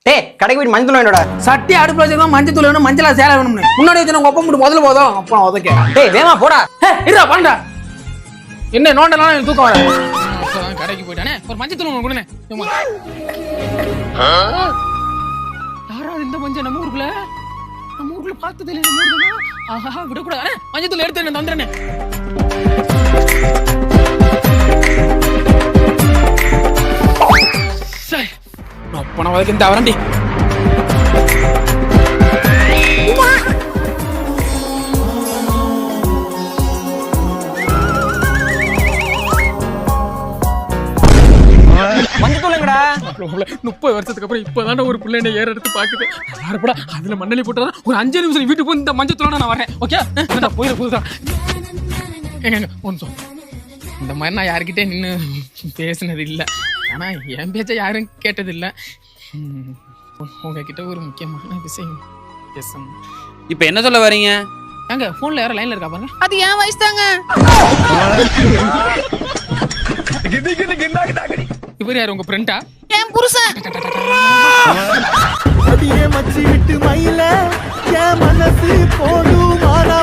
டேய் கடைக்கு போய் மஞ்சள் வேணும்டா. சட்டி அடுப்புல வச்சிருக்கோம், மஞ்சள் தூள் வேணும், மஞ்சளா சேலை வேணும்னு முன்னாடி வச்சு உங்க ஒப்பம் மட்டும் முதல்ல போதும், அப்புறம் உதக்க. டேய் வேமா போடா. இருடா பண்ணா என்ன நோண்டலாம் எனக்கு தூக்கம் வர. கடைக்கு போயிட்டானே ஒரு மஞ்சள் தூள் கொடுனே. யாராவது இந்த மஞ்சள் நம்ம ஊருக்குள்ள பார்த்தது இல்லை. நம்ம ஊருக்குள்ள ஆஹா விடக்கூடாது. மஞ்சள் தூள் எடுத்து என்ன தந்துறேனே. சரி அப்ப நான் இந்த வரண்டி மஞ்சத்தூளுங்கடா. 30 வருஷத்துக்கு அப்புறம் இப்பதான் ஒரு பிள்ளை என்ன ஏற எடுத்து பாக்குது. யாரப்படா அதுல மண்ணலி போட்டா ஒரு 5 நிமிஷம் வீட்டுக்கு போய் இந்த மஞ்சத்தூளோட நான் வரேன். ஓகே போயிட போதுதா. எங்க ஒன்றும் இந்த மாதிரி நான் யாருக்கிட்டே நின்று பேசினது இல்லை. ஆனா என் பேச்ச யாரும் கேட்டது இல்லை. உங்ககிட்ட ஒரு முக்கியமான விஷயம் பேசணும். இப்ப என்ன சொல்ல வரீங்க? ஏங்க போன்ல யாரும் லைன்ல இருக்கா பாருங்க. அது ஏன் வயசு தாங்க. இவர் யாரு உங்க ஃப்ரெண்டா? என் புருஷன். அடியே மச்சி விட்டு மயில என் மனசு போதுமானா